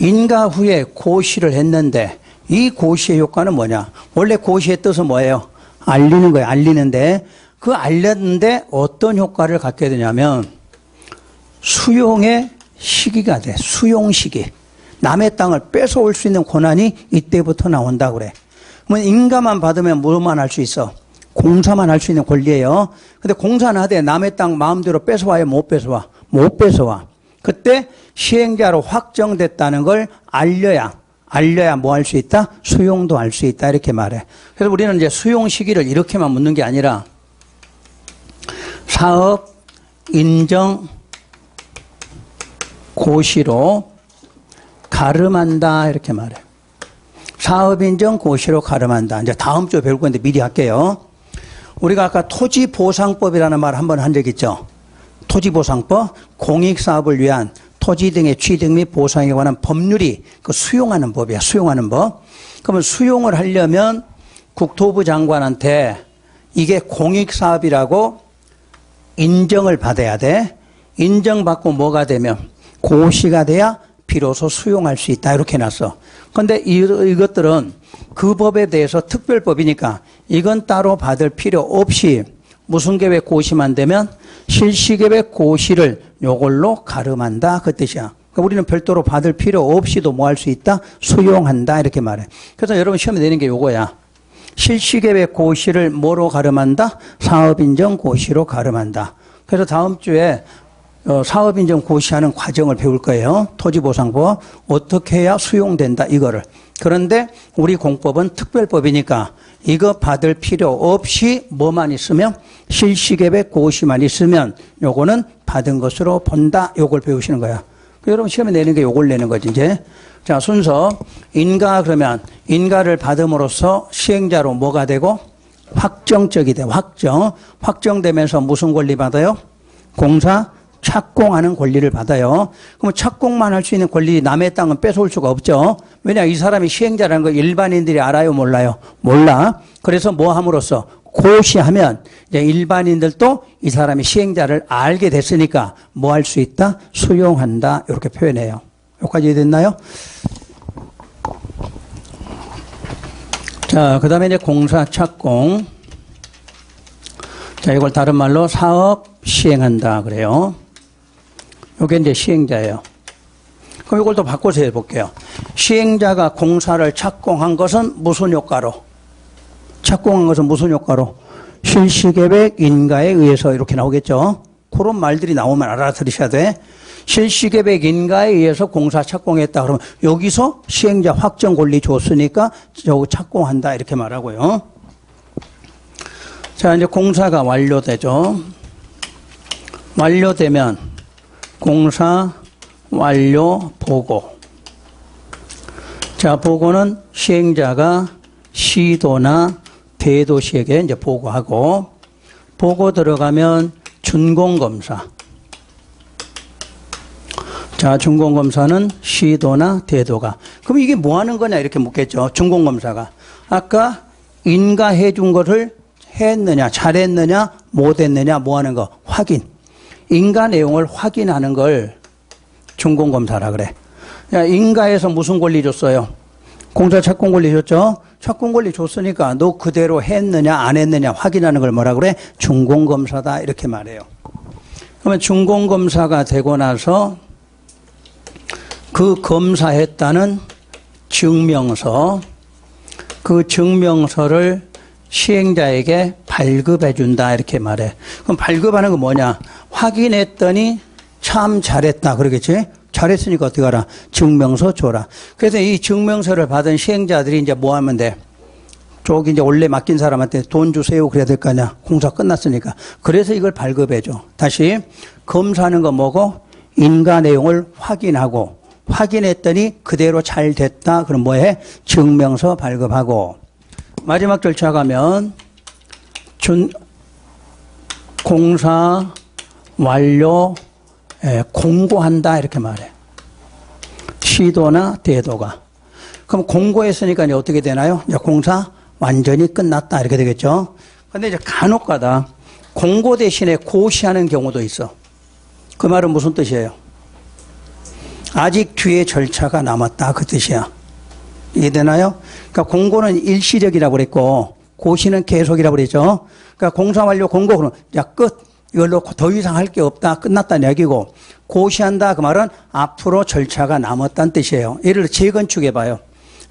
인가 후에 고시를 했는데 이 고시의 효과는 뭐냐? 원래 고시의 뜻은 뭐예요? 알리는 거예요. 알리는데 그 알렸는데 어떤 효과를 갖게 되냐면 수용의 시기가 돼. 수용 시기. 남의 땅을 뺏어올 수 있는 권한이 이때부터 나온다 그래. 그러면 인가만 받으면 뭐만 할 수 있어? 공사만 할 수 있는 권리예요. 근데 공사는 하되 남의 땅 마음대로 뺏어와요? 못 뺏어와? 못 뺏어와. 그때 시행자로 확정됐다는 걸 알려야 뭐 할 수 있다? 수용도 할 수 있다. 이렇게 말해. 그래서 우리는 이제 수용 시기를 이렇게만 묻는 게 아니라 사업 인정 고시로 가름한다. 이렇게 말해. 사업 인정 고시로 가름한다. 이제 다음 주에 배울 건데 미리 할게요. 우리가 아까 토지보상법이라는 말 한 번 한 적 있죠. 토지보상법, 공익사업을 위한 토지 등의 취득 및 보상에 관한 법률이 그 수용하는 법이야. 수용하는 법. 그러면 수용을 하려면 국토부 장관한테 이게 공익사업이라고 인정을 받아야 돼. 인정받고 뭐가 되면 고시가 돼야 비로소 수용할 수 있다. 이렇게 해놨어. 그런데 이것들은 그 법에 대해서 특별법이니까 이건 따로 받을 필요 없이 무슨 계획 고시만 되면 실시계획 고시를 요걸로 가름한다. 그 뜻이야. 그러니까 우리는 별도로 받을 필요 없이도 뭐 할 수 있다? 수용한다. 이렇게 말해. 그래서 여러분 시험에 내는 게 요거야. 실시계획 고시를 뭐로 가름한다? 사업인정 고시로 가름한다. 그래서 다음 주에 사업인정 고시하는 과정을 배울 거예요. 토지보상법 어떻게 해야 수용된다 이거를. 그런데 우리 공법은 특별법이니까 이거 받을 필요 없이 뭐만 있으면 실시계획 고시만 있으면 요거는 받은 것으로 본다. 요걸 배우시는 거야. 여러분 시험에 내는 게 요걸 내는 거지 이제. 자 순서 인가 그러면 인가를 받음으로써 시행자로 뭐가 되고 확정적이 돼. 확정되면서 무슨 권리 받아요? 공사 착공하는 권리를 받아요. 그럼 착공만 할 수 있는 권리 남의 땅은 뺏어올 수가 없죠. 왜냐 이 사람이 시행자라는 거 일반인들이 알아요 몰라요? 몰라. 그래서 뭐 함으로써 고시하면 이제 일반인들도 이 사람이 시행자를 알게 됐으니까 뭐 할 수 있다? 수용한다. 이렇게 표현해요. 여기까지 이해됐나요? 자, 그 다음에 이제 공사 착공. 자, 이걸 다른 말로 사업 시행한다 그래요. 이게 이제 시행자예요. 그럼 이걸 또 바꿔서 해볼게요. 시행자가 공사를 착공한 것은 무슨 효과로? 착공한 것은 무슨 효과로? 실시계획 인가에 의해서 이렇게 나오겠죠. 그런 말들이 나오면 알아들으셔야 돼. 실시계획 인가에 의해서 공사 착공했다. 그러면 여기서 시행자 확정 권리 줬으니까 저거 착공한다 이렇게 말하고요. 자, 이제 공사가 완료되죠. 완료되면 공사 완료 보고. 자, 보고는 시행자가 시도나 대도시에게 이제 보고하고, 보고 들어가면 준공검사. 자, 준공검사는 시도나 대도가. 그럼 이게 뭐 하는 거냐 이렇게 묻겠죠. 준공검사가. 아까 인가해 준 것을 했느냐, 잘했느냐, 못했느냐, 뭐 하는 거? 확인. 인가 내용을 확인하는 걸 준공검사라 그래. 야, 인가에서 무슨 권리 줬어요? 공사 착공 권리 줬죠? 착공 권리 줬으니까 너 그대로 했느냐, 안 했느냐 확인하는 걸 뭐라 그래? 준공검사다. 이렇게 말해요. 그러면 준공검사가 되고 나서 그 검사했다는 증명서, 그 증명서를 시행자에게 발급해 준다 이렇게 말해. 그럼 발급하는 건 뭐냐? 확인했더니 참 잘했다 그러겠지? 잘했으니까 어떻게 하라? 증명서 줘라. 그래서 이 증명서를 받은 시행자들이 이제 뭐 하면 돼? 저기 이제 원래 맡긴 사람한테 돈 주세요 그래야 될 거 아니야? 공사 끝났으니까. 그래서 이걸 발급해 줘. 다시 검사하는 건 뭐고? 인가 내용을 확인하고, 확인했더니 그대로 잘 됐다. 그럼 뭐해? 증명서 발급하고. 마지막 절차 가면 공사 완료 공고한다 이렇게 말해. 시도나 대도가. 그럼 공고했으니까 이제 어떻게 되나요? 이제 공사 완전히 끝났다 이렇게 되겠죠. 근데 이제 간혹가다 공고 대신에 고시하는 경우도 있어. 그 말은 무슨 뜻이에요? 아직 뒤에 절차가 남았다 그 뜻이야. 이해되나요? 그러니까 공고는 일시적이라고 그랬고 고시는 계속이라고 그랬죠. 그러니까 공사 완료 공고 그러면 야 끝. 이걸로 더 이상 할 게 없다 끝났다는 이야기고 고시한다 그 말은 앞으로 절차가 남았다는 뜻이에요. 예를 들어 재건축 해봐요.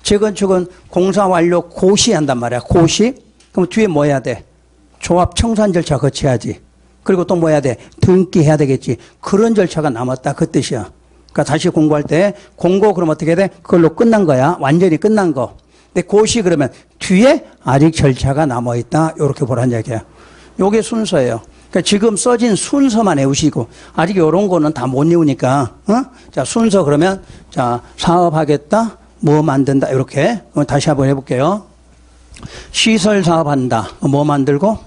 재건축은 공사 완료 고시한단 말이야. 고시. 그럼 뒤에 뭐 해야 돼? 조합 청산 절차 거쳐야지. 그리고 또 뭐 해야 돼? 등기해야 되겠지. 그런 절차가 남았다 그 뜻이야. 그러니까 다시 공고할 때 공고 그럼 어떻게 돼? 그걸로 끝난 거야. 완전히 끝난 거. 근데 고시 그러면 뒤에 아직 절차가 남아있다. 이렇게 보라는 얘기야. 요게 순서예요. 그러니까 지금 써진 순서만 외우시고 아직 이런 거는 다 못 외우니까 자 순서 그러면 자 사업하겠다 뭐 만든다 이렇게 다시 한번 해볼게요. 시설 사업한다 뭐 만들고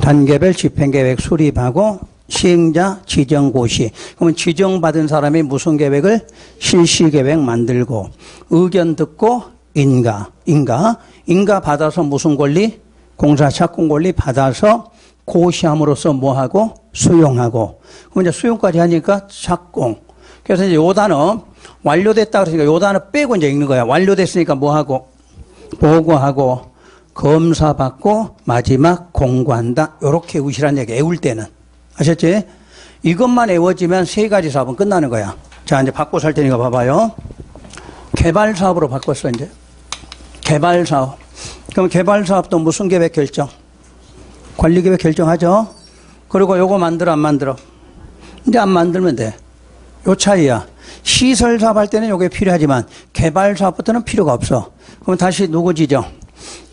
단계별 집행계획 수립하고 시행자 지정 고시. 그러면 지정받은 사람이 무슨 계획을 실시계획 만들고 의견 듣고 인가 받아서 무슨 권리 공사 착공 권리 받아서 고시함으로써 뭐하고 수용하고 그럼 이제 수용까지 하니까 착공. 그래서 이제 요 단어 완료됐다 그러니까 요 단어 빼고 이제 읽는 거야. 완료됐으니까 뭐하고 보고하고 검사받고 마지막 공고한다. 요렇게 우시란 얘기. 애울 때는 아셨지? 이것만 외워지면 세 가지 사업은 끝나는 거야. 자 이제 바꿔서 할 테니까 봐봐요. 개발 사업으로 바꿨어 이제. 개발 사업. 그럼 개발 사업도 무슨 계획 결정? 관리계획 결정하죠. 그리고 요거 만들어 안 만들어? 이제 안 만들면 돼. 요 차이야. 시설 사업 할 때는 요게 필요하지만 개발 사업부터는 필요가 없어. 그럼 다시 누구 지정?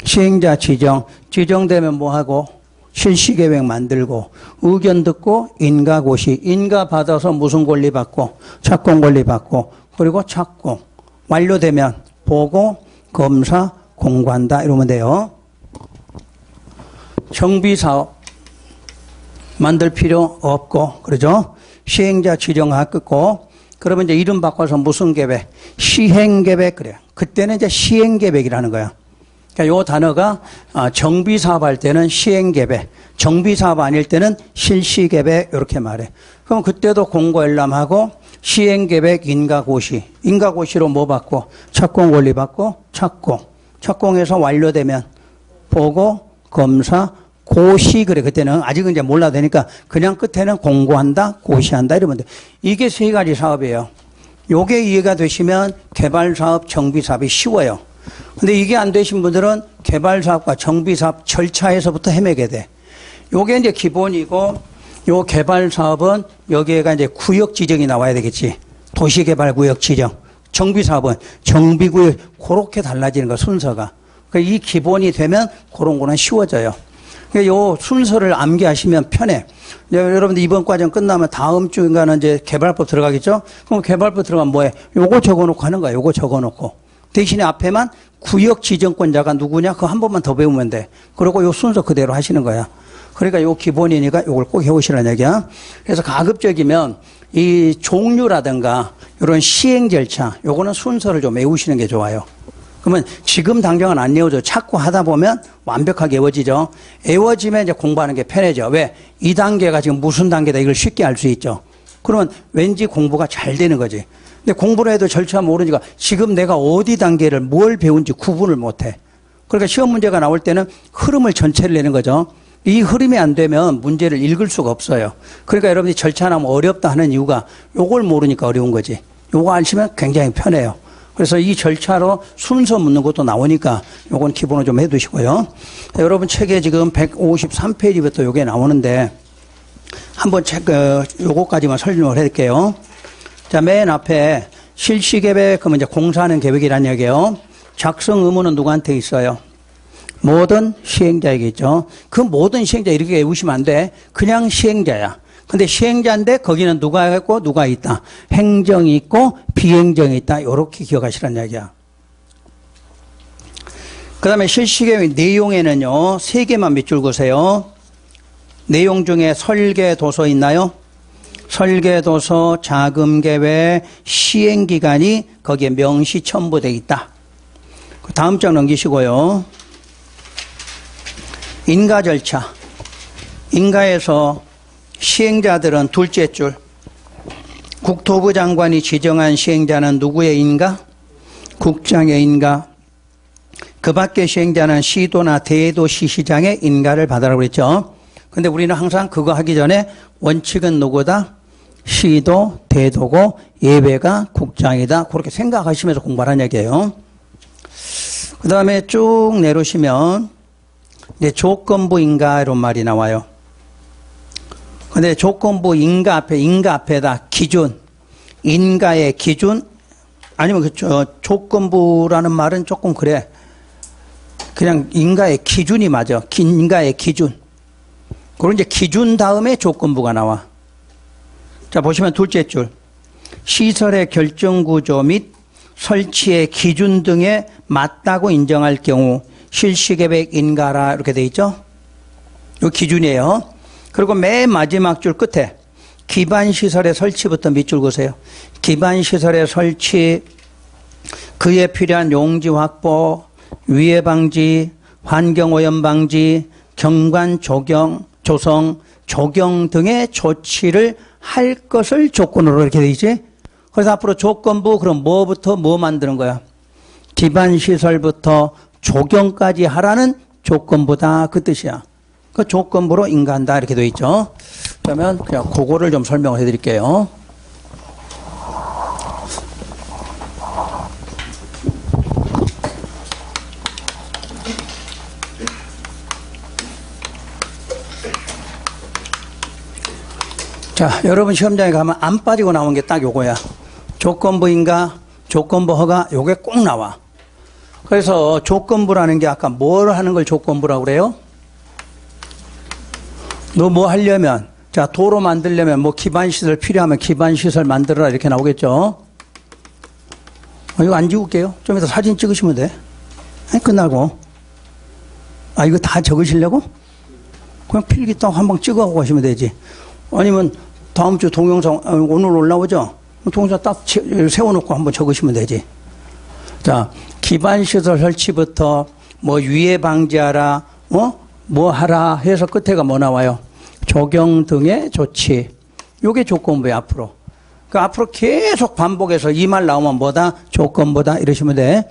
시행자 지정. 지정되면 뭐하고? 실시계획 만들고 의견 듣고 인가 고시. 인가 받아서 무슨 권리 받고? 착공 권리 받고 그리고 착공. 완료되면 보고 검사 공고한다 이러면 돼요. 정비사업 만들 필요 없고 그러죠. 시행자 지정하 끊고 그러면 이제 이름 바꿔서 무슨 계획? 시행계획 그래요. 그때는 이제 시행계획이라는 거야. 그러니까 요 단어가 정비사업 할 때는 시행계획, 정비사업 아닐 때는 실시계획 이렇게 말해. 그럼 그때도 공고열람하고 시행계획 인가고시, 인가고시로 뭐 받고? 착공 권리 받고 착공, 착공해서 완료되면 보고 검사 고시 그래. 그때는 아직은 이제 몰라도 되니까 그냥 끝에는 공고한다 고시한다 이러면 돼. 이게 세 가지 사업이에요. 요게 이해가 되시면 개발사업 정비사업이 쉬워요. 근데 이게 안 되신 분들은 개발사업과 정비사업 절차에서부터 헤매게 돼. 요게 이제 기본이고 요 개발사업은 여기에가 이제 구역 지정이 나와야 되겠지. 도시개발구역 지정. 정비사업은 정비구역 그렇게 달라지는 거 순서가. 그러니까 이 기본이 되면 그런 거는 쉬워져요. 그러니까 요 순서를 암기하시면 편해. 여러분들 이번 과정 끝나면 다음 주인가는 이제 개발법 들어가겠죠? 그럼 개발법 들어가면 뭐해? 요거 적어놓고 하는 거야. 요거 적어놓고. 대신에 앞에만 구역 지정권자가 누구냐? 그거 한 번만 더 배우면 돼. 그리고 요 순서 그대로 하시는 거야. 그러니까 요 기본이니까 요걸 꼭 해오시라는 얘기야. 그래서 가급적이면 이 종류라든가 이런 시행 절차, 요거는 순서를 좀 외우시는 게 좋아요. 그러면 지금 당장은 안 외워져. 자꾸 하다 보면 완벽하게 외워지죠. 외워지면 이제 공부하는 게 편해져. 왜? 이 단계가 지금 무슨 단계다 이걸 쉽게 알 수 있죠. 그러면 왠지 공부가 잘 되는 거지. 근데 공부를 해도 절차 모르니까 지금 내가 어디 단계를 뭘 배운지 구분을 못해. 그러니까 시험 문제가 나올 때는 흐름을 전체를 내는 거죠. 이 흐름이 안 되면 문제를 읽을 수가 없어요. 그러니까 여러분이 절차 나면 어렵다 하는 이유가 요걸 모르니까 어려운 거지. 요거 아시면 굉장히 편해요. 그래서 이 절차로 순서 묻는 것도 나오니까 요건 기본으로 좀 해두시고요. 여러분 책에 지금 153페이지부터 요게 나오는데 한번 요거까지만 설명을 해드릴게요. 자, 맨 앞에 실시계획, 그러면 이제 공사하는 계획이라는 얘기예요. 작성 의무는 누구한테 있어요? 모든 시행자에게있죠. 그 모든 시행자 이렇게 외우시면 안 돼. 그냥 시행자야. 근데 시행자인데 거기는 누가 있고 누가 있다. 행정이 있고 비행정이 있다. 이렇게 기억하시라는 이야기야. 그 다음에 실시계획 내용에는요, 3개만 밑줄 그으세요. 내용 중에 설계도서 있나요? 설계도서, 자금계획, 시행기간이 거기에 명시 첨부되어 있다. 다음 장 넘기시고요. 인가 절차. 인가에서 시행자들은 둘째 줄. 국토부 장관이 지정한 시행자는 누구의 인가? 국장의 인가. 그 밖의 시행자는 시도나 대도시시장의 인가를 받으라고 그랬죠. 근데 우리는 항상 그거 하기 전에 원칙은 누구다? 시도, 대도고 예외가 국장이다. 그렇게 생각하시면서 공부하라는 얘기예요. 그 다음에 쭉 내려오시면 이제 조건부 인가 이런 말이 나와요. 근데 조건부 인가 앞에다 기준, 인가의 기준, 아니면 조건부라는 말은 조금 그래. 그냥 인가의 기준이 맞아. 인가의 기준. 그리고 이제 기준 다음에 조건부가 나와. 자, 보시면 둘째 줄. 시설의 결정 구조 및 설치의 기준 등에 맞다고 인정할 경우 실시계획 인가라 이렇게 돼 있죠. 이 기준이에요. 그리고 맨 마지막 줄 끝에 기반시설의 설치부터 밑줄 그으세요. 기반시설의 설치, 그에 필요한 용지 확보, 위해 방지, 환경오염 방지, 경관 조성, 조경 등의 조치를 할 것을 조건으로 이렇게 돼 있지. 그래서 앞으로 조건부 그럼 뭐부터 뭐 만드는 거야? 기반시설부터 조경까지 하라는 조건부다 그 뜻이야. 그 조건부로 인가한다 이렇게 돼 있죠. 그러면 그냥 그거를 좀 설명을 해드릴게요. 자, 여러분 시험장에 가면 안 빠지고 나온 게 딱 요거야. 조건부인가, 조건부 허가, 요게 꼭 나와. 그래서 조건부라는 게 아까 뭘 하는 걸 조건부라고 그래요? 너 뭐 하려면, 자, 도로 만들려면 뭐 기반시설 필요하면 기반시설 만들어라 이렇게 나오겠죠? 이거 안 지울게요. 좀 이따 사진 찍으시면 돼. 아니, 끝나고. 아, 이거 다 적으시려고? 그냥 필기 딱 한 방 찍어가고 가시면 되지. 아니면 다음 주 동영상 오늘 올라오죠? 동영상 딱 세워놓고 한번 적으시면 되지. 자, 기반시설 설치부터 뭐 위해 방지하라, 뭐 하라 해서 끝에가 뭐 나와요? 조경 등의 조치. 요게 조건부야, 앞으로. 그 앞으로 계속 반복해서 이 말 나오면 뭐다? 조건부다. 이러시면 돼.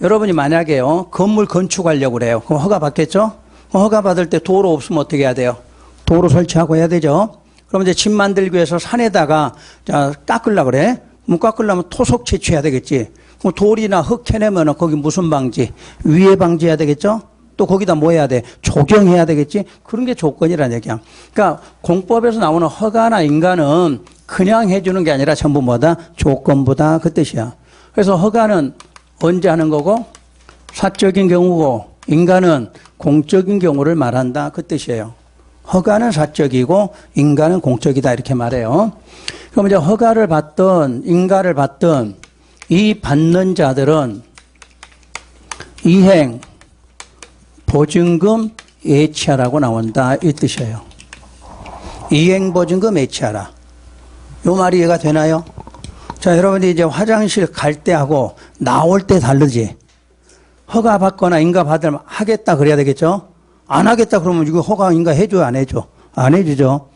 여러분이 만약에요, 건물 건축하려고 그래요. 그럼 허가 받겠죠? 허가 받을 때 도로 없으면 어떻게 해야 돼요? 도로 설치하고 해야 되죠? 그럼 이제 집 만들기 위해서 산에다가 자, 깎으려고 그래. 그럼 깎으려면 토속 채취해야 되겠지. 그럼 돌이나 흙 캐내면 거기 무슨 방지? 위해 방지해야 되겠죠? 또 거기다 뭐 해야 돼? 조경해야 되겠지? 그런 게 조건이라는 얘기야. 그러니까 공법에서 나오는 허가나 인가는 그냥 해주는 게 아니라 전부 뭐다? 조건부다. 그 뜻이야. 그래서 허가는 언제 하는 거고? 사적인 경우고, 인가는 공적인 경우를 말한다. 그 뜻이에요. 허가는 사적이고 인가는 공적이다 이렇게 말해요. 그럼 이제 허가를 받든 인가를 받든 이 받는 자들은 이행 보증금 예치하라고 나온다 이 뜻이에요. 이행 보증금 예치하라. 요 말이 이해가 되나요? 자, 여러분이 이제 화장실 갈 때하고 나올 때 다르지. 허가 받거나 인가 받으면 하겠다 그래야 되겠죠? 안 하겠다 그러면 이거 허가 인가 해줘요, 안 해줘? 안 해주죠.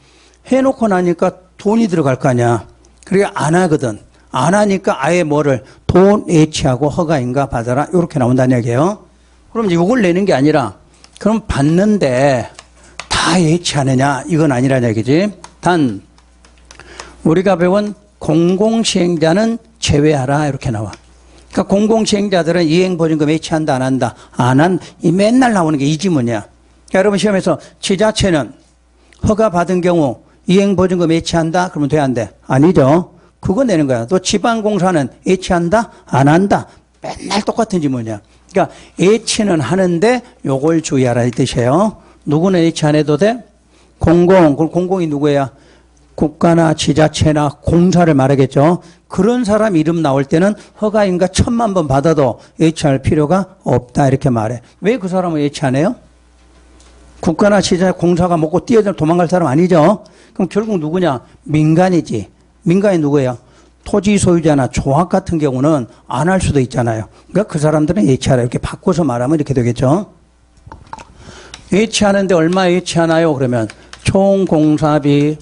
해놓고 나니까 돈이 들어갈 거 아니야. 그러니까 안 하거든. 안 하니까 아예 뭐를 돈 예치하고 허가 인가 받아라 이렇게 나온다는 얘기예요. 그럼 이걸 내는 게 아니라 그럼 받는데 다 예치하느냐 이건 아니라는 얘기지. 단 우리가 배운 공공시행자는 제외하라 이렇게 나와. 그러니까 공공시행자들은 이행보증금 예치한다 안 한다? 안 한, 이 맨날 나오는 게 이 지문이야. 그러니까 여러분 시험에서 지자체는 허가 받은 경우 이행보증금 예치한다? 그러면 돼 안 돼? 아니죠. 그거 내는 거야. 또 지방공사는 예치한다? 안 한다? 맨날 똑같은 지문이야. 그러니까 예치는 하는데 요걸 주의하라 이 뜻이에요. 누구는 예치 안 해도 돼? 공공. 그럼 공공이 누구야? 국가나 지자체나 공사를 말하겠죠. 그런 사람 이름 나올 때는 허가인가 1000만 번 받아도 예치할 필요가 없다 이렇게 말해. 왜 그 사람을 예치 안 해요? 국가나 지자체 공사가 먹고 뛰어져 도망갈 사람 아니죠. 그럼 결국 누구냐? 민간이지. 민간이 누구예요? 토지 소유자나 조합 같은 경우는 안 할 수도 있잖아요. 그러니까 그 사람들은 예치하라 이렇게 바꿔서 말하면 이렇게 되겠죠. 예치하는데 얼마 예치하나요? 그러면 총 공사비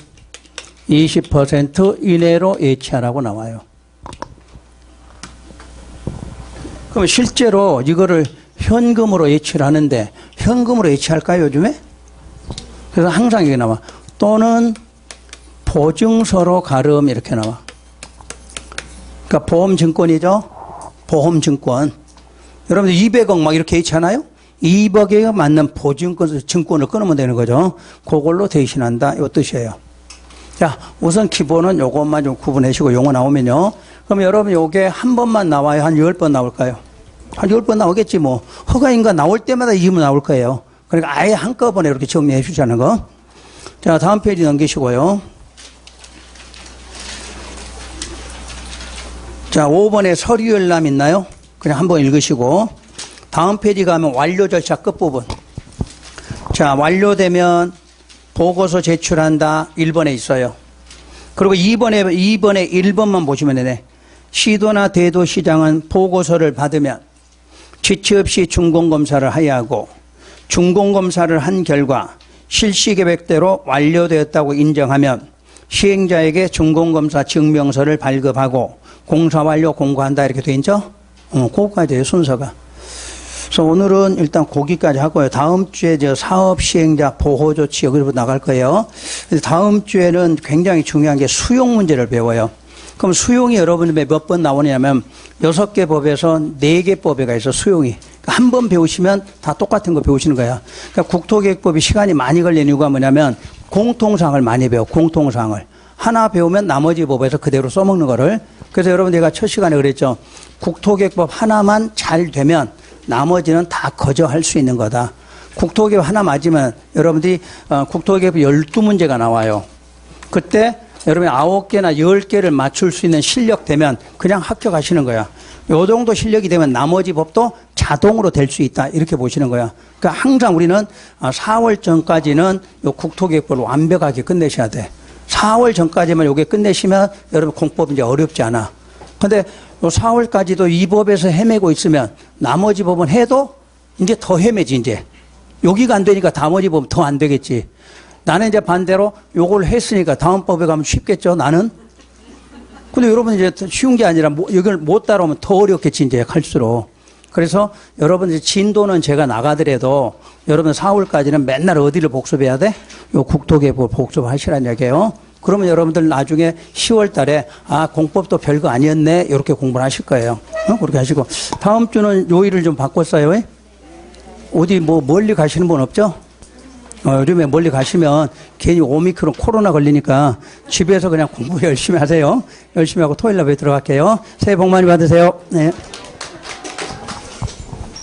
20% 이내로 예치하라고 나와요. 그럼 실제로 이거를 현금으로 예치를 하는데 현금으로 예치할까요, 요즘에? 그래서 항상 이게 나와. 또는 보증서로 가름 이렇게 나와. 그러니까 보험증권이죠. 보험증권. 여러분들 200억 막 이렇게 예치하나요? 200억에 맞는 보증권을 끊으면 되는 거죠. 그걸로 대신한다. 이 뜻이에요. 자, 우선 기본은 요것만 좀 구분하시고 용어 나오면요. 그럼 여러분 요게 한 번만 나와요? 한 10번 나올까요? 한 10번 나오겠지 뭐. 허가인가 나올 때마다 이름이 나올 거예요. 그러니까 아예 한꺼번에 이렇게 정리해 주자는 거. 자, 다음 페이지 넘기시고요. 자, 5번에 서류열람 있나요? 그냥 한번 읽으시고. 다음 페이지 가면 완료 절차 끝부분. 자, 완료되면 보고서 제출한다. 1번에 있어요. 그리고 2번에 1번만 보시면 되네. 시도나 대도시장은 보고서를 받으면 지체 없이 준공검사를 하여하고 준공검사를 한 결과 실시계획대로 완료되었다고 인정하면 시행자에게 준공검사 증명서를 발급하고 공사완료 공고한다 이렇게 돼 있죠? 그거까지 돼요, 순서가. 그래서 오늘은 일단 거기까지 하고요. 다음 주에 저 사업 시행자 보호 조치 여기로 나갈 거예요. 다음 주에는 굉장히 중요한 게 수용 문제를 배워요. 그럼 수용이 여러분들 몇 번 나오냐면 6개 법에서 4개 법에가 있어 수용이. 한 번 배우시면 다 똑같은 거 배우시는 거야. 그러니까 국토계획법이 시간이 많이 걸리는 이유가 뭐냐면 공통사항을 많이 배워. 공통사항을. 하나 배우면 나머지 법에서 그대로 써먹는 거를. 그래서 여러분 내가 첫 시간에 그랬죠. 국토계획법 하나만 잘 되면 나머지는 다 거저할 수 있는 거다. 국토계획 하나 맞으면 여러분들이 국토계획 12문제가 나와요. 그때 여러분이 9개나 10개를 맞출 수 있는 실력 되면 그냥 합격하시는 거야. 요 정도 실력이 되면 나머지 법도 자동으로 될 수 있다. 이렇게 보시는 거야. 그러니까 항상 우리는 4월 전까지는 요 국토계획법을 완벽하게 끝내셔야 돼. 4월 전까지만 요게 끝내시면 여러분 공법 이제 어렵지 않아. 근데 요 4월까지도 이 법에서 헤매고 있으면 나머지 법은 해도 이제 더 헤매지 이제. 여기가 안 되니까 나머지 법은 더 안 되겠지. 나는 이제 반대로 요걸 했으니까 다음 법에 가면 쉽겠죠, 나는? 근데 여러분 이제 쉬운 게 아니라 이걸 못 따라오면 더 어렵겠지, 이제 갈수록. 그래서 여러분 이제 진도는 제가 나가더라도 여러분 4월까지는 맨날 어디를 복습해야 돼? 요 국토계획법 복습하시라는 얘기예요. 그러면 여러분들 나중에 10월 달에 공법도 별거 아니었네. 이렇게 공부를 하실 거예요. 그렇게 하시고. 다음 주는 요일을 좀 바꿨어요. 어디 뭐 멀리 가시는 분 없죠? 요즘에 멀리 가시면 괜히 오미크론 코로나 걸리니까 집에서 그냥 공부 열심히 하세요. 열심히 하고 토요일 날 들어갈게요. 새해 복 많이 받으세요. 네.